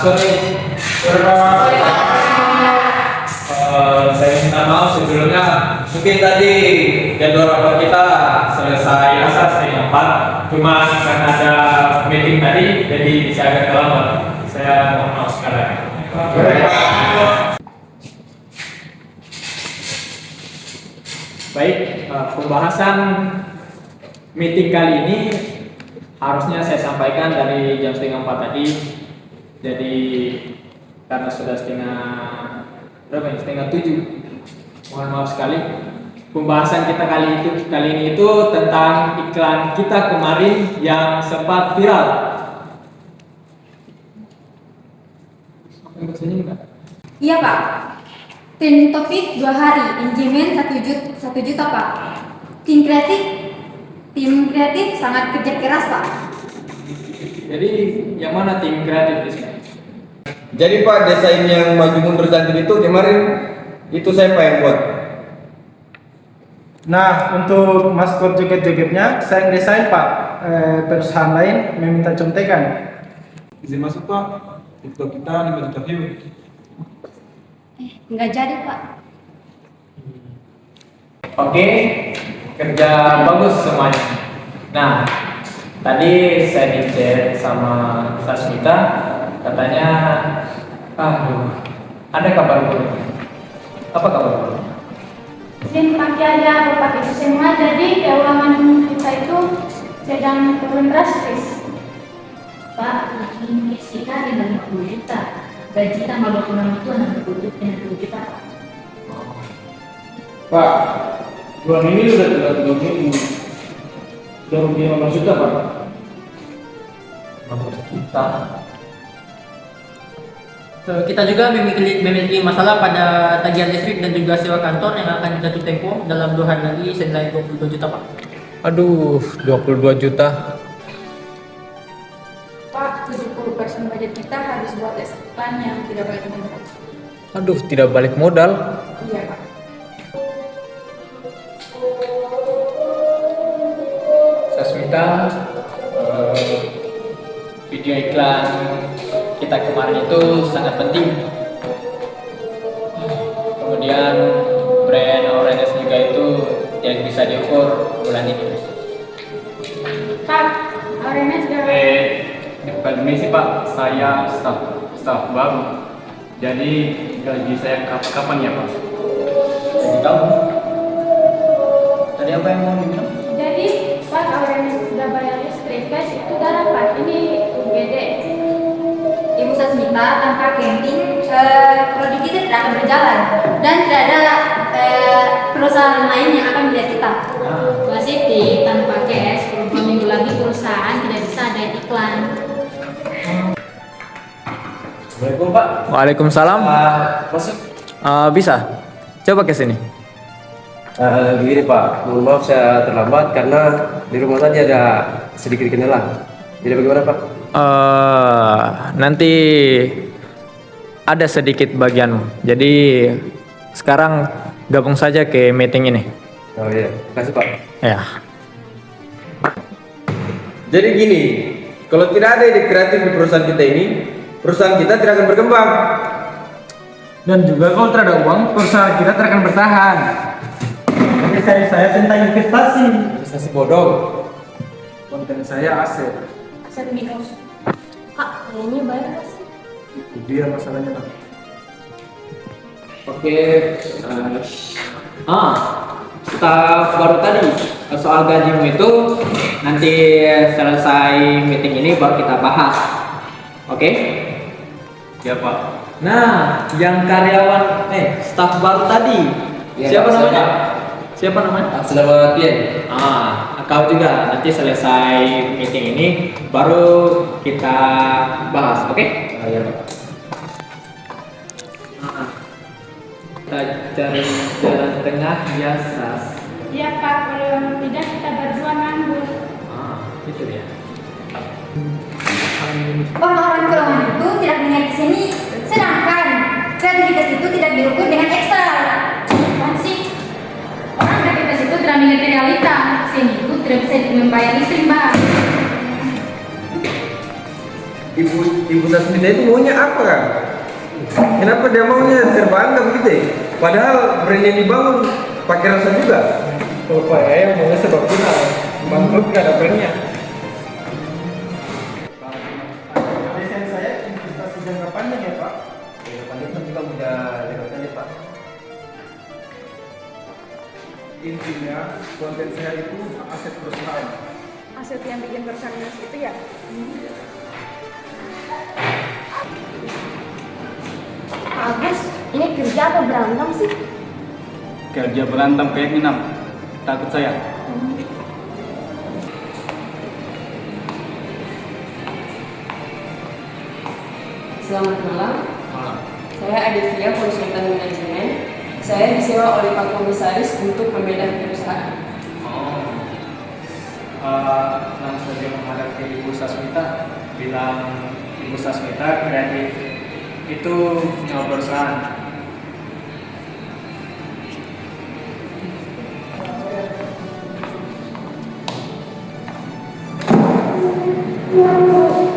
Sorry. Saya minta maaf sebelumnya. Mungkin tadi jadwal rapat kita selesai asal setengah 4. Cuma karena ada meeting tadi, jadi saya agak terlambat. Saya mohon maaf sekarang. Baik, pembahasan meeting kali ini harusnya saya sampaikan dari jam setengah 4 tadi. Jadi karena sudah setengah 7, mohon maaf sekali. Pembahasan kita kali ini itu tentang iklan kita kemarin yang sempat viral. Iya Pak. Trending topik 2 hari, engagement 1 juta Pak. Tim kreatif sangat kerja keras Pak. Jadi yang mana tim kreatif di sini? Jadi Pak, desain yang maju mundur cantik itu kemarin itu saya Pak yang buat. Nah, untuk maskot joget-jogetnya saya yang desain Pak. Perusahaan lain meminta contekan. Izin masuk Pak, TikTok kita 5 juta view. Nggak jadi Pak. Oke, kerja bagus semuanya. Nah, tadi saya di-chat sama Sasmita, katanya, ada kabar buruk. Apa kabar buruk? Izin pakai aja Bapak itu semua, jadi keuangan kita itu sedang turun drastis. Pak, ini kita di 50 juta. Gaji tanggal 26 itu 60 juta. Pak, bulan ini sudah 30 minggu. Sudah rugi 15 juta Pak. 15 juta. Kita juga memiliki masalah pada tagihan listrik dan juga sewa kantor yang akan jatuh tempo dalam 2 hari lagi senilai 22 juta Pak. Aduh, 22 juta. Pak, 70% budget kita harus buat iklan yang tidak balik modal. Aduh, tidak balik modal. Iya Pak. Sasmita, video iklan kita kemarin itu sangat penting. Kemudian brand awareness juga itu yang bisa diukur bulan ini. Pak, awareness juga. Permisi Pak, saya staff baru. Jadi gaji saya kapan ya Pak? Jadi kamu tadi apa yang mau dibilang? Jadi Pak, awareness sudah bayar listrik, guys, itu darah Pak. Ini UGD. Ibu Sasmita, tanpa camping, produk kita tidak akan berjalan dan tidak ada perusahaan lain yang akan melihat kita. Pak Siti, tanpa cash, beberapa minggu lagi perusahaan tidak bisa ada iklan. Assalamualaikum Pak. Waalaikumsalam. Masuk. Bisa. Coba ke sini. Begini Pak, mohon maaf saya terlambat karena di rumah tadi ada sedikit kendala. Jadi bagaimana Pak? Nanti ada sedikit bagianmu. Jadi sekarang gabung saja ke meeting ini. Oh iya, kasih Pak. Ya. Jadi gini, kalau tidak ada ide kreatif di perusahaan kita ini, perusahaan kita tidak akan berkembang. Dan juga kalau tidak ada uang, perusahaan kita tidak akan bertahan. Jadi saya tentang investasi. Investasi bodong. Konten saya aset. Aset minus. Pak, kayaknya bayar sih. Itu dia masalahnya Pak. Oke. Staf baru tadi soal gajimu itu nanti selesai meeting ini baru kita bahas. Oke? Ya Pak. Nah, yang karyawan staf baru tadi Ya, siapa siapa? namanya? Siapa namanya? Selamat Tian. Kau juga nanti selesai meeting ini baru kita bahas, oke? Ya Pak. Kita cari jalan tengah ya, Sas. Iya Pak, kalau tidak kita berdua nganggur. Itu dia. Orang-orang keuangan itu tidak melihat di sini, sedangkan kreativitas itu tidak diukur dengan Excel. Apaan sih? Orang kreativitas itu tidak mengerti realita. Sini itu tidak bisa membayar listrik Mbak. Ibu Sasmita itu maunya apa kan? Kenapa dia maunya serba anggap gitu ya? Padahal brand yang dibangun pakai rasa juga. Kalau Pak Yaya maunya sebab final, bangkrut gak ada brandnya. Desain saya investasi jangka panjang ya Pak. Jangka panjang kan juga udah lewatkan ya Pak. Intinya konten saya itu aset perusahaan. Aset yang bikin perusahaan itu ya. Agus, ini kerja apa berantem sih? Kerja berantem kayak minam. Takut saya. Selamat malam. Saya Adevia, konsultan manajemen. Saya disewa oleh Pak Komisaris untuk membedah perusahaan. Langsung saja menghadap ke Ibu Sasmita, bilang Ibu Sasmita kreatif itu nyawa perusahaan.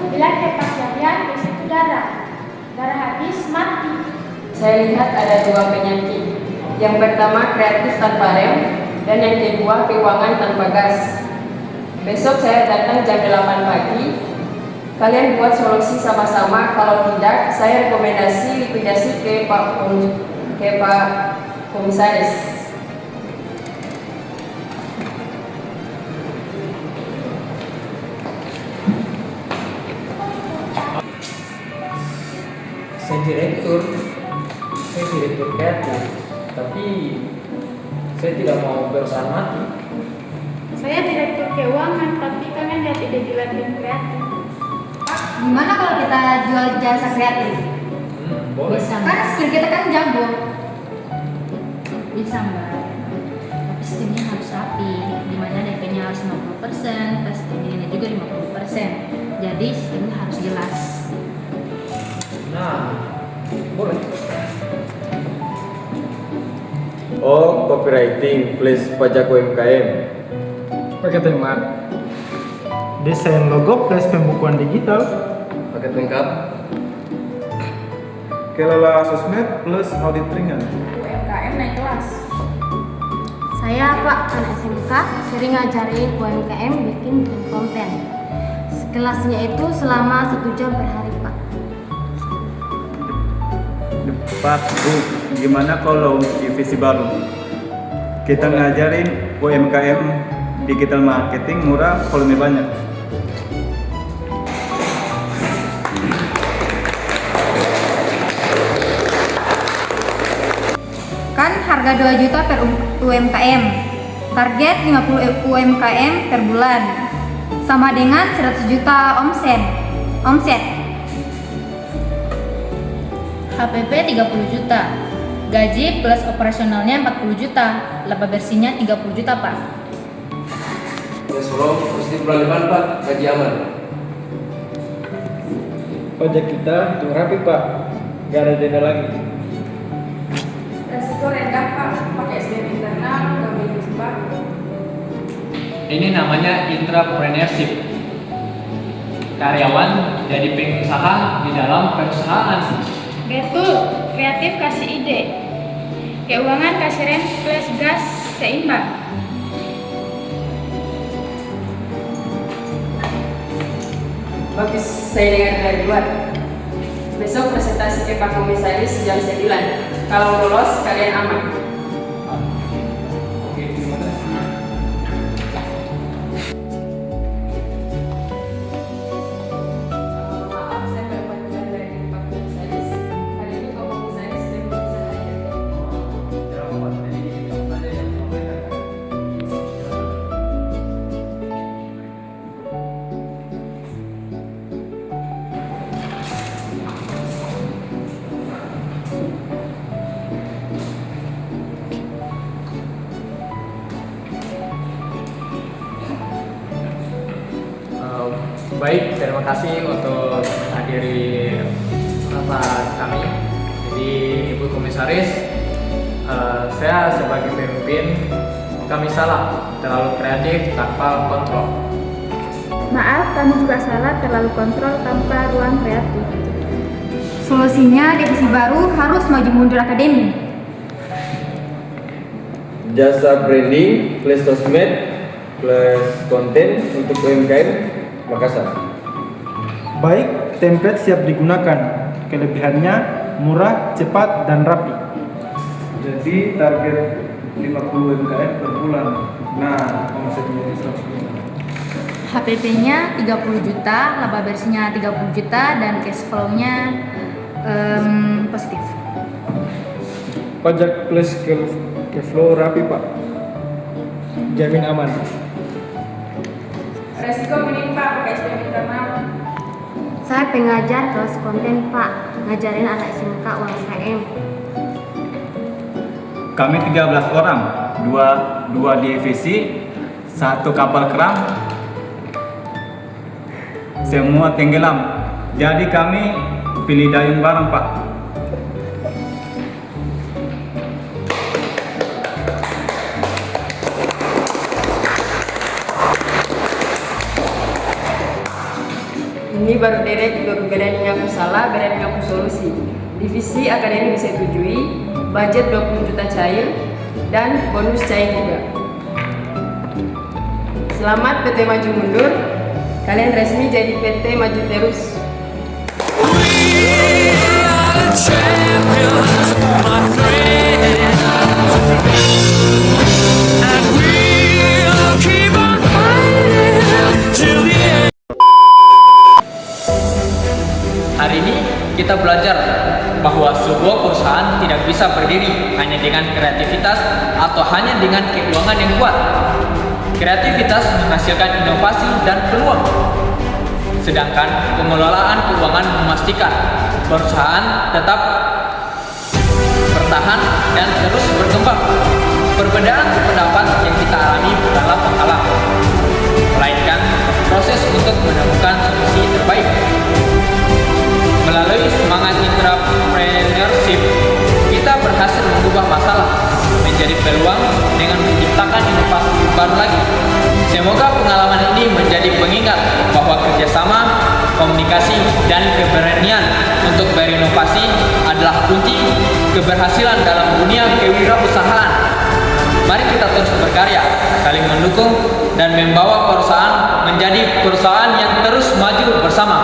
Bila cepat jadian, di situ darah. Darah habis, mati. Saya lihat ada dua penyakit. Yang pertama kreatif tanpa rem, dan yang kedua keuangan tanpa gas. Besok saya datang jam 8 pagi. Kalian buat solusi sama-sama. Kalau tidak, saya rekomendasi likuidasi ke Pak Komisaris. Saya direktur kreatif, tapi saya tidak mau perusahaan mati. Saya direktur keuangan, tapi kalian lihat ide di tim kreatif. Gimana kalau kita jual jasa kreatif? Boleh. Bisa Kan skill kita kan jago. bisa mbak, tapi sistemnya harus rapi, dimana DP-nya harus 50%, plus dividennya juga 50%. Jadi sistemnya harus jelas. Nah, boleh. Oh, copywriting plus pajak UMKM. Paket hemat. Desain logo plus pembukuan digital. Paket lengkap. Kelola sosmed plus audit ringan. UMKM naik kelas. Saya Pak, anak SMK, sering ngajarin UMKM bikin konten. Kelasnya itu selama 1 jam per hari Pak. Pak, Bu, gimana kalau divisi baru? Kita ngajarin UMKM digital marketing murah, volume banyak. Kan harga 2 juta per UMKM. Target 50 UMKM per bulan. Sama dengan 100 juta omset. HPP 30 juta, gaji plus operasionalnya 40 juta, laba bersihnya 30 juta Pak. Ya Solo, positif bulan depan Pak, gaji aman. Pajak kita itu rapi Pak, gak ada denda lagi. Resiko rendah Pak, pakai SDM internal, gak beli baru. Ini namanya intrapreneurship. Karyawan jadi pengusaha di dalam perusahaan. Betul, kreatif kasih ide. Keuangan kasih rem plus gas seimbang. Bagus, saya dengar dari luar. Besok presentasi ke Pak Komisaris jam 9. Kalau lolos, kalian aman. Oke, terima kasih. Maaf, saya baru dengar dari Pak Komisaris. Hari ini Pak Komisaris belum bisa hadir. Baik, terima kasih untuk menghadiri rapat kami. Jadi Ibu Komisaris, saya sebagai pemimpin kami salah terlalu kreatif tanpa kontrol. Maaf, kami juga salah terlalu kontrol tanpa ruang kreatif. Solusinya divisi baru harus maju mundur akademi. Jasa branding, plus sosmed, plus konten untuk UMKM Makassar. Baik, template siap digunakan. Kelebihannya murah, cepat, dan rapi. Jadi target 50 UMKM per bulan. Nah, omsetnya 100 juta. HPP-nya 30 juta, laba bersihnya 30 juta, dan cash flow-nya positif. Pajak plus cash flow rapi, Pak. Jamin aman. Resiko menimpa pakai SPM internal. Saya pengajar kelas konten, Pak. Ngajarin anak SMK UMKM. Kami 13 orang, dua divisi, 1 kapal keram, semua tenggelam. Jadi kami pilih dayung bareng, Pak. Ini baru direktur, berani ngaku salah, berani ngaku solusi. Divisi akademi disetujui, budget 20 juta cair, dan bonus cair juga. Selamat PT Maju Mundur, kalian resmi jadi PT Maju Terus. Hari ini kita belajar bahwa sebuah perusahaan tidak bisa berdiri hanya dengan kreativitas atau hanya dengan keuangan yang kuat. Kreativitas menghasilkan inovasi dan peluang. Sedangkan pengelolaan keuangan memastikan perusahaan tetap bertahan dan terus berkembang. Perbedaan pendapat yang kita alami bukanlah penghalang, melainkan proses untuk menemukan solusi terbaik. Melalui semangat entrepreneurship, kita berhasil mengubah masalah menjadi peluang dengan menciptakan inovasi baru lagi. Semoga pengalaman ini menjadi pengingat bahwa kerjasama, komunikasi, dan keberanian untuk berinovasi adalah kunci keberhasilan dalam dunia kewirausahaan. Mari kita terus berkarya, saling mendukung, dan membawa perusahaan menjadi perusahaan yang terus maju bersama.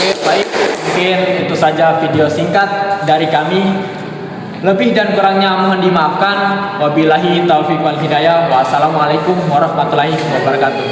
Oke, baik, mungkin itu saja video singkat dari kami. Lebih dan kurangnya mohon dimaafkan. Wabillahi taufiq wal hidayah. Wassalamualaikum warahmatullahi wabarakatuh.